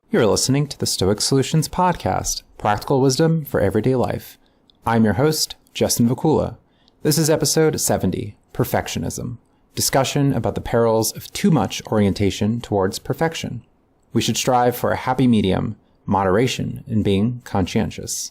You're listening to the Stoic Solutions Podcast, practical wisdom for everyday life. I'm your host, Justin Vacula. This is episode 70, Perfectionism, discussion about the perils of too much orientation towards perfection. We should strive for a happy medium, moderation, and being conscientious.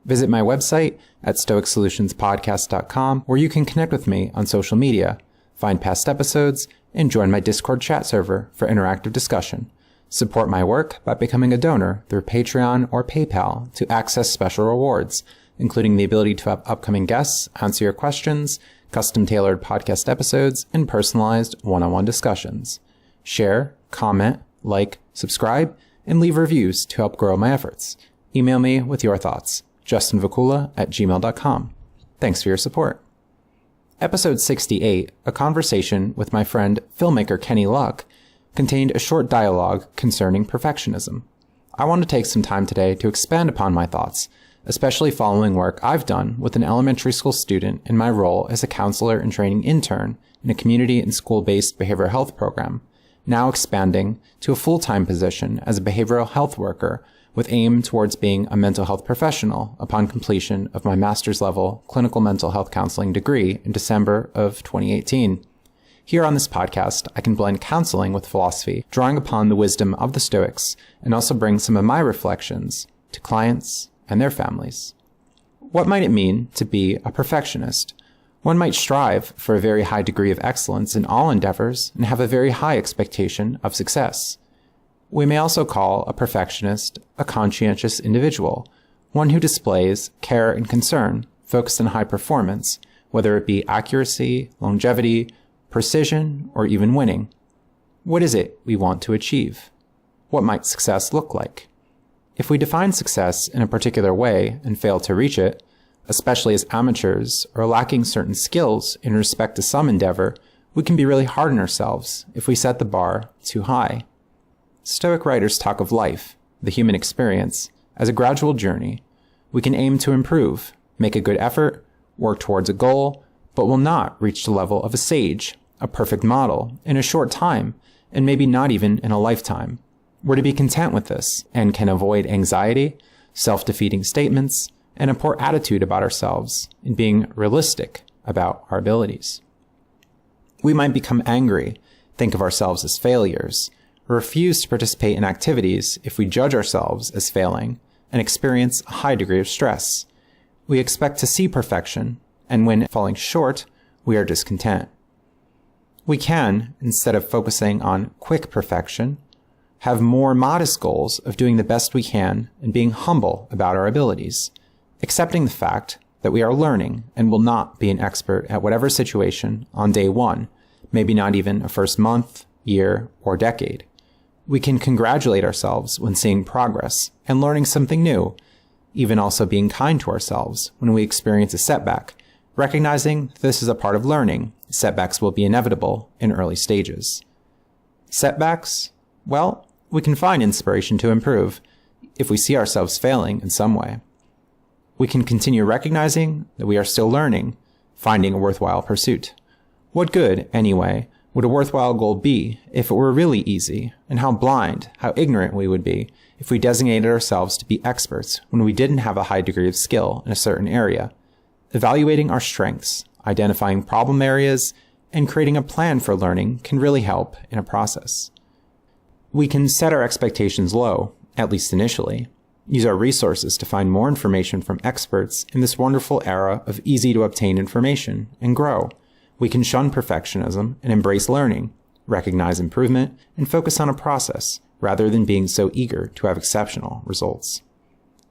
Visit my website at stoicsolutionspodcast.com, where you can connect with me on social media, find past episodes, and join my Discord chat server for interactive discussion. Support my work by becoming a donor through Patreon or PayPal to access special rewards, including the ability to have upcoming guests answer your questions, custom-tailored podcast episodes, and personalized one-on-one discussions. Share, comment, like, subscribe, and leave reviews to help grow my efforts. Email me with your thoughts, justinvacula@gmail.com. Thanks for your support. Episode 68, a conversation with my friend filmmaker Kenny Luck, contained a short dialogue concerning perfectionism. I want to take some time today to expand upon my thoughts, especially following work I've done with an elementary school student in my role as a counselor and training intern in a community and school-based behavioral health program, now expanding to a full-time position as a behavioral health worker with aim towards being a mental health professional upon completion of my master's level clinical mental health counseling degree in December of 2018. Here on this podcast, I can blend counseling with philosophy, drawing upon the wisdom of the Stoics, and also bring some of my reflections to clients and their families. What might it mean to be a perfectionist? One might strive for a very high degree of excellence in all endeavors and have a very high expectation of success. We may also call a perfectionist a conscientious individual, one who displays care and concern, focused on high performance, whether it be accuracy, longevity, precision, or even winning. What is it we want to achieve? What might success look like? If we define success in a particular way and fail to reach it, especially as amateurs or lacking certain skills in respect to some endeavor, we can be really hard on ourselves if we set the bar too high. Stoic writers talk of life, the human experience, as a gradual journey. We can aim to improve, make a good effort, work towards a goal, but will not reach the level of a sage, a perfect model, in a short time, and maybe not even in a lifetime. We're to be content with this and can avoid anxiety, self-defeating statements, and a poor attitude about ourselves in being realistic about our abilities. We might become angry, think of ourselves as failures, or refuse to participate in activities if we judge ourselves as failing, and experience a high degree of stress. We expect to see perfection, and when falling short, we are discontent. We can, instead of focusing on quick perfection, have more modest goals of doing the best we can and being humble about our abilities, accepting the fact that we are learning and will not be an expert at whatever situation on day one, maybe not even a first month, year, or decade. We can congratulate ourselves when seeing progress and learning something new, even also being kind to ourselves when we experience a setback, recognizing this is a part of learning. Setbacks will be inevitable in early stages. Setbacks? Well, we can find inspiration to improve if we see ourselves failing in some way. We can continue recognizing that we are still learning, finding a worthwhile pursuit. What good, anyway, would a worthwhile goal be if it were really easy, and how blind, how ignorant we would be if we designated ourselves to be experts when we didn't have a high degree of skill in a certain area. Evaluating our strengths, identifying problem areas, and creating a plan for learning can really help in a process. We can set our expectations low, at least initially, use our resources to find more information from experts in this wonderful era of easy-to-obtain information, and grow. We can shun perfectionism and embrace learning, recognize improvement, and focus on a process rather than being so eager to have exceptional results.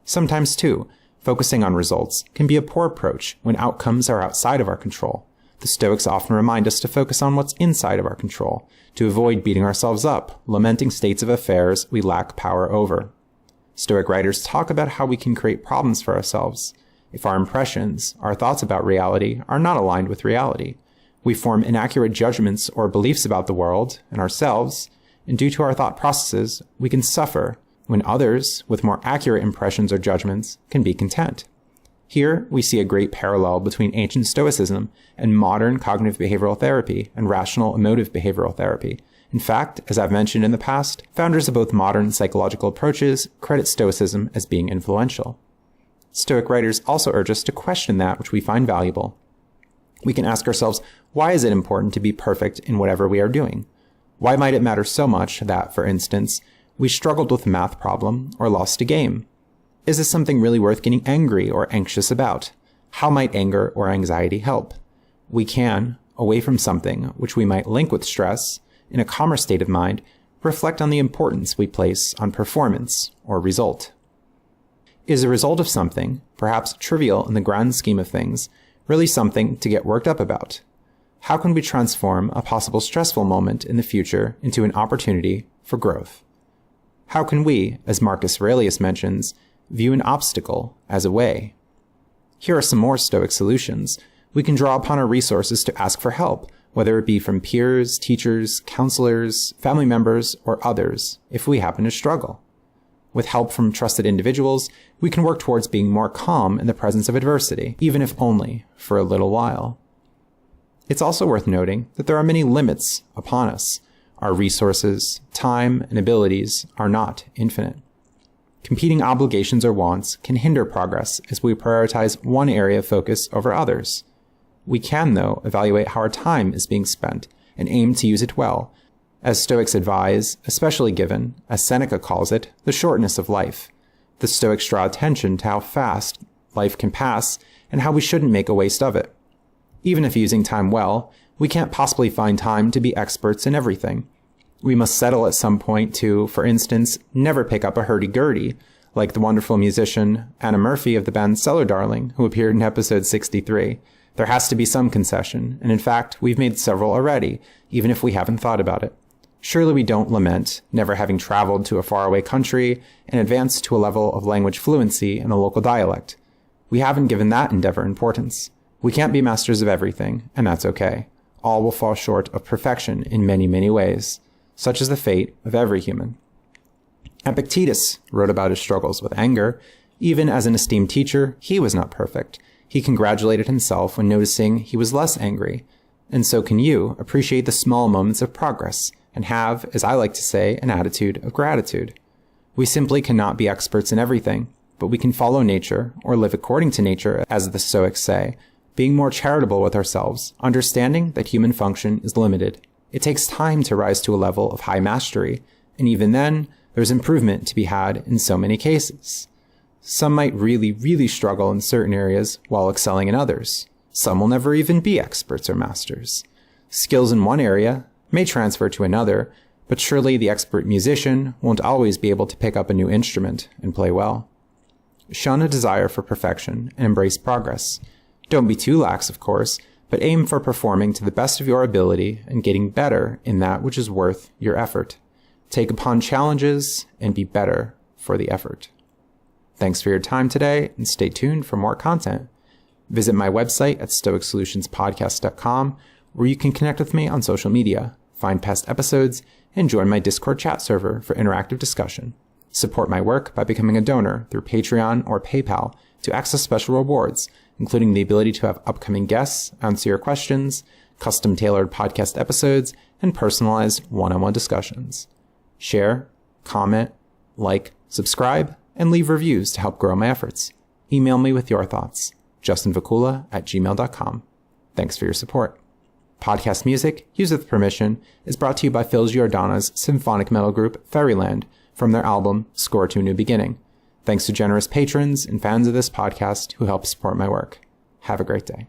Sometimes, too, focusing on results can be a poor approach when outcomes are outside of our control. The Stoics often remind us to focus on what's inside of our control, to avoid beating ourselves up, lamenting states of affairs we lack power over. Stoic writers talk about how we can create problems for ourselves. If our impressions, our thoughts about reality, are not aligned with reality, we form inaccurate judgments or beliefs about the world and ourselves, and due to our thought processes, we can suffer when others, with more accurate impressions or judgments, can be content. Here, we see a great parallel between ancient Stoicism and modern cognitive behavioral therapy and rational emotive behavioral therapy, In fact, as I've mentioned in the past, founders of both modern psychological approaches credit Stoicism as being influential. Stoic writers also urge us to question that which we find valuable. We can ask ourselves, why is it important to be perfect in whatever we are doing? Why might it matter so much that, for instance, we struggled with a math problem or lost a game? Is this something really worth getting angry or anxious about? How might anger or anxiety help? We can, away from something which we might link with stress, in a calmer state of mind, reflect on the importance we place on performance or result. Is the result of something, perhaps trivial in the grand scheme of things, really something to get worked up about? How can we transform a possible stressful moment in the future into an opportunity for growth? How can we, as Marcus Aurelius mentions, view an obstacle as a way? Here are some more Stoic solutions. We can draw upon our resources to ask for help, whether it be from peers, teachers, counselors, family members, or others, if we happen to struggle. With help from trusted individuals, we can work towards being more calm in the presence of adversity, even if only for a little while. It's also worth noting that there are many limits upon us. Our resources, time, and abilities are not infinite. Competing obligations or wants can hinder progress as we prioritize one area of focus over others. We can, though, evaluate how our time is being spent and aim to use it well, as Stoics advise, especially given, as Seneca calls it, the shortness of life. The Stoics draw attention to how fast life can pass and how we shouldn't make a waste of it. Even if using time well, we can't possibly find time to be experts in everything. We must settle at some point to, for instance, never pick up a hurdy-gurdy, like the wonderful musician Anna Murphy of the band Cellar Darling, who appeared in episode 63. There has to be some concession, and in fact, we've made several already, even if we haven't thought about it. Surely we don't lament never having traveled to a faraway country and advanced to a level of language fluency in a local dialect. We haven't given that endeavor importance. We can't be masters of everything, and that's okay. All will fall short of perfection in many, many ways. Such is the fate of every human. Epictetus wrote about his struggles with anger. Even as an esteemed teacher, he was not perfect. He congratulated himself when noticing he was less angry. And so can you appreciate the small moments of progress and have, as I like to say, an attitude of gratitude. We simply cannot be experts in everything, but we can follow nature or live according to nature, as the Stoics say, being more charitable with ourselves, understanding that human function is limited. It takes time to rise to a level of high mastery, and even then, there's improvement to be had in so many cases. Some might really, really struggle in certain areas while excelling in others. Some will never even be experts or masters. Skills in one area may transfer to another, but surely the expert musician won't always be able to pick up a new instrument and play well. Shun a desire for perfection and embrace progress. Don't be too lax, of course, but aim for performing to the best of your ability and getting better in that which is worth your effort. Take upon challenges and be better for the effort. Thanks for your time today, and stay tuned for more content. Visit my website at stoicsolutionspodcast.com, where you can connect with me on social media, find past episodes, and join my Discord chat server for interactive discussion. Support my work by becoming a donor through Patreon or PayPal to access special rewards, including the ability to have upcoming guests answer your questions, custom-tailored podcast episodes, and personalized one-on-one discussions. Share, comment, like, subscribe, and leave reviews to help grow my efforts. Email me with your thoughts, justinvacula@gmail.com. Thanks for your support. Podcast music, used with permission, is brought to you by Phil Giordano's symphonic metal group Fairyland from their album Score to a New Beginning. Thanks to generous patrons and fans of this podcast who help support my work. Have a great day.